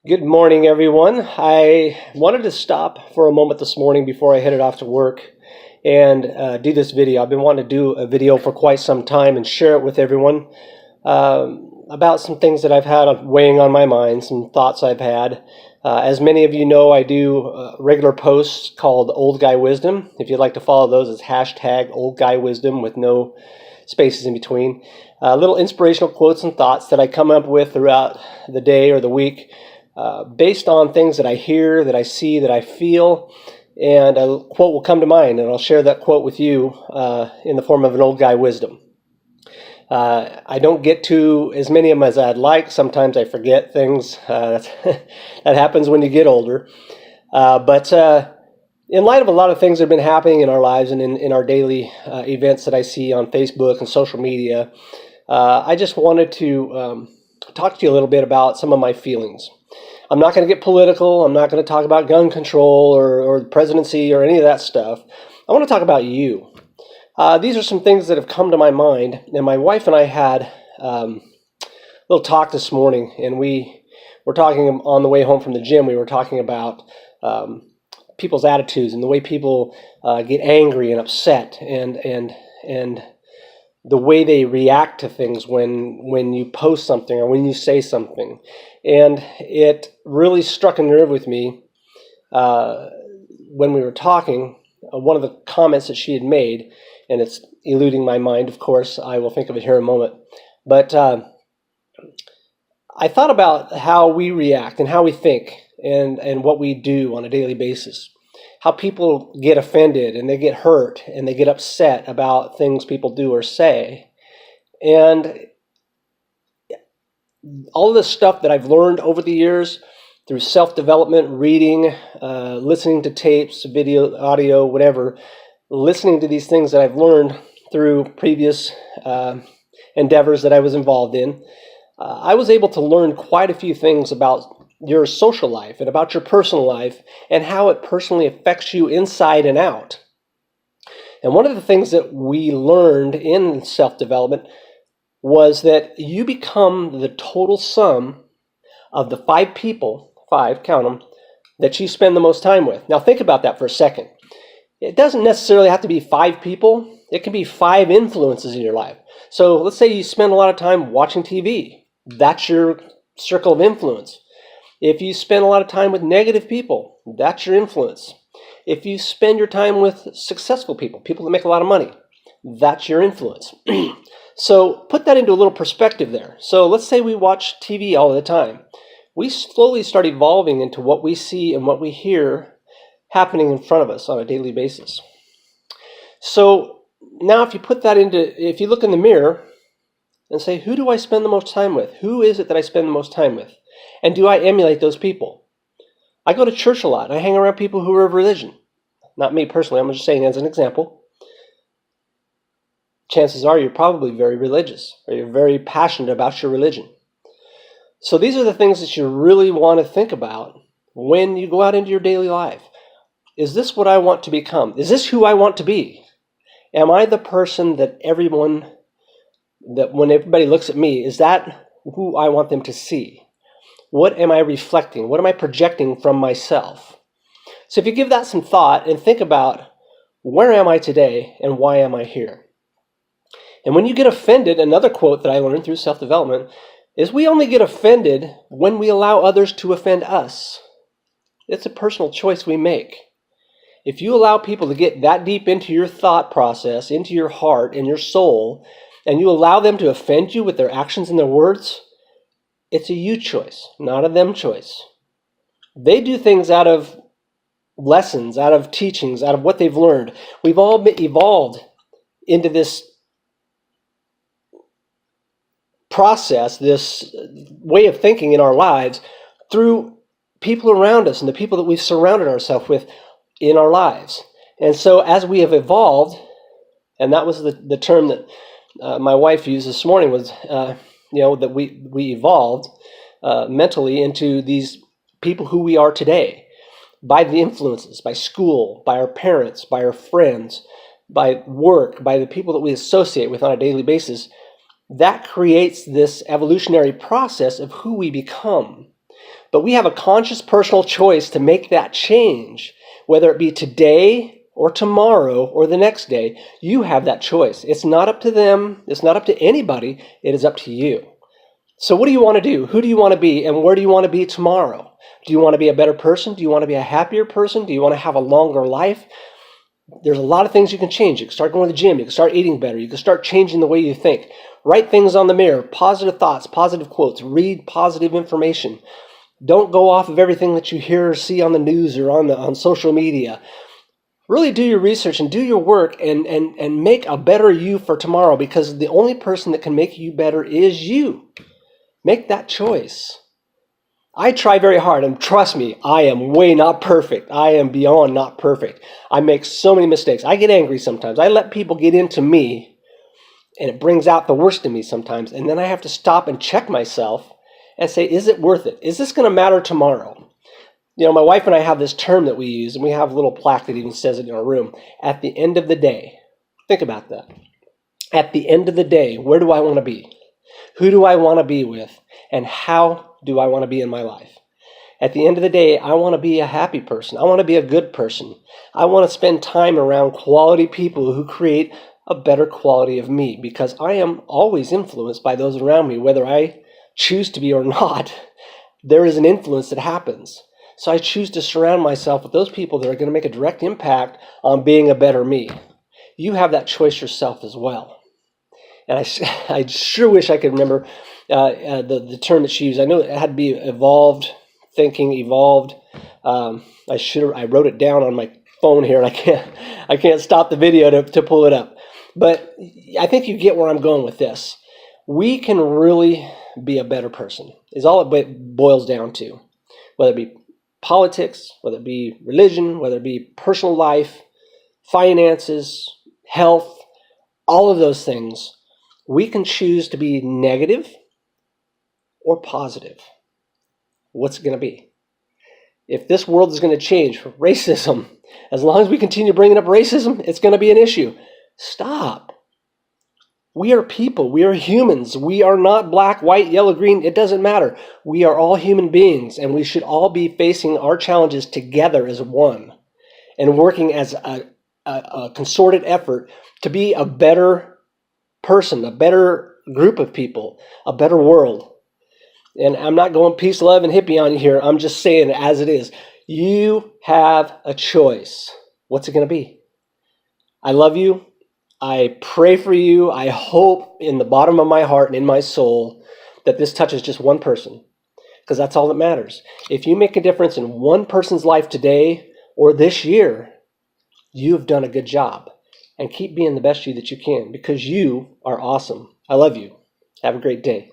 Good morning, everyone. I wanted to stop for a moment this morning before I headed off to work and do this video. I've been wanting to do a video for quite some time and share it with everyone about some things that I've had weighing on my mind, some thoughts I've had. As many of you know, I do regular posts called Old Guy Wisdom. If you'd like to follow those, it's hashtag Old Guy Wisdom with no spaces in between. Little inspirational quotes and thoughts that I come up with throughout the day or the week. Based on things that I hear, that I see, that I feel, and a quote will come to mind, and I'll share that quote with you in the form of an old guy wisdom. I don't get to as many of them as I'd like. Sometimes I forget things. That happens when you get older. But in light of a lot of things that have been happening in our lives and in our daily events that I see on Facebook and social media, I just wanted to talk to you a little bit about some of my feelings. I'm not going to get political. I'm not going to talk about gun control or the presidency or any of that stuff. I want to talk about you. These are some things that have come to my mind, and my wife and I had a little talk this morning, and we were talking on the way home from the gym. We were talking about people's attitudes and the way people get angry and upset and the way they react to things when you post something or when you say something. And it really struck a nerve with me when we were talking. One of the comments that she had made, and it's eluding my mind, of course, I will think of it here in a moment. But I thought about how we react and how we think and what we do on a daily basis. How people get offended and they get hurt and they get upset about things people do or say. And all of this stuff that I've learned over the years through self-development, reading, listening to tapes, video, audio, whatever, listening to these things that I've learned through previous endeavors that I was involved in, I was able to learn quite a few things about your social life and about your personal life and how it personally affects you inside and out. And one of the things that we learned in self-development was that you become the total sum of the 5 people, 5, count them, that you spend the most time with. Now think about that for a second. It doesn't necessarily have to be 5 people. It can be 5 influences in your life. So let's say you spend a lot of time watching TV. That's your circle of influence. If you spend a lot of time with negative people, that's your influence. If you spend your time with successful people, people that make a lot of money, that's your influence. So put that into a little perspective there. So let's say we watch TV all the time. We slowly start evolving into what we see and what we hear happening in front of us on a daily basis. So now if you look in the mirror and say, who do I spend the most time with? Who is it that I spend the most time with? And do I emulate those people? I go to church a lot. I hang around people who are of religion. Not me personally, I'm just saying as an example. Chances are you're probably very religious, or you're very passionate about your religion. So these are the things that you really want to think about when you go out into your daily life. Is this what I want to become? Is this who I want to be? Am I the person that when everybody looks at me, is that who I want them to see? What am I reflecting? What am I projecting from myself? So if you give that some thought and think about, where am I today and why am I here? And when you get offended, another quote that I learned through self-development is we only get offended when we allow others to offend us. It's a personal choice we make. If you allow people to get that deep into your thought process, into your heart and your soul, and you allow them to offend you with their actions and their words, it's a you choice, not a them choice. They do things out of lessons, out of teachings, out of what they've learned. We've all been evolved into this process, this way of thinking in our lives through people around us and the people that we've surrounded ourselves with in our lives. And so as we have evolved, and that was the term that my wife used this morning was, that we evolved mentally into these people who we are today by the influences, by school, by our parents, by our friends, by work, by the people that we associate with on a daily basis. That creates this evolutionary process of who we become. But we have a conscious personal choice to make that change, whether it be today or tomorrow or the next day. You have that choice. It's not up to them. It's not up to anybody. It is up to you. So what do you want to do? Who do you want to be? And where do you want to be tomorrow? Do you want to be a better person? Do you want to be a happier person? Do you want to have a longer life? There's a lot of things you can change. You can start going to the gym. You can start eating better. You can start changing the way you think. Write things on the mirror, positive thoughts, positive quotes, read positive information. Don't go off of everything that you hear or see on the news or on social media. Really do your research and do your work and make a better you for tomorrow, because the only person that can make you better is you. Make that choice. I try very hard, and trust me, I am way not perfect. I am beyond not perfect. I make so many mistakes. I get angry sometimes. I let people get into me, and it brings out the worst in me sometimes. And then I have to stop and check myself and say, is it worth it? Is this going to matter tomorrow? You know, my wife and I have this term that we use, and we have a little plaque that even says it in our room. At the end of the day, think about that. At the end of the day, where do I want to be? Who do I want to be with? And how do I want to be in my life? At the end of the day, I want to be a happy person. I want to be a good person. I want to spend time around quality people who create a better quality of me, because I am always influenced by those around me, whether I choose to be or not. There is an influence that happens. So I choose to surround myself with those people that are going to make a direct impact on being a better me. You have that choice yourself as well. And I sure wish I could remember the term that she used. I know it had to be evolved thinking, evolved. I wrote it down on my phone here, and I can't stop the video to pull it up. But I think you get where I'm going with this. We can really be a better person, is all it boils down to. Whether it be politics, whether it be religion, whether it be personal life, finances, health, all of those things. We can choose to be negative or positive. What's it going to be? If this world is going to change for racism, as long as we continue bringing up racism, it's going to be an issue. Stop. We are people. We are humans. We are not black, white, yellow, green. It doesn't matter. We are all human beings, and we should all be facing our challenges together as one and working as a concerted effort to be a better person, a better group of people, a better world. And I'm not going peace, love, and hippie on you here. I'm just saying it as it is. You have a choice. What's it going to be? I love you. I pray for you. I hope in the bottom of my heart and in my soul that this touches just one person, because that's all that matters. If you make a difference in one person's life today or this year, you have done a good job. And keep being the best you that you can, because you are awesome. I love you. Have a great day.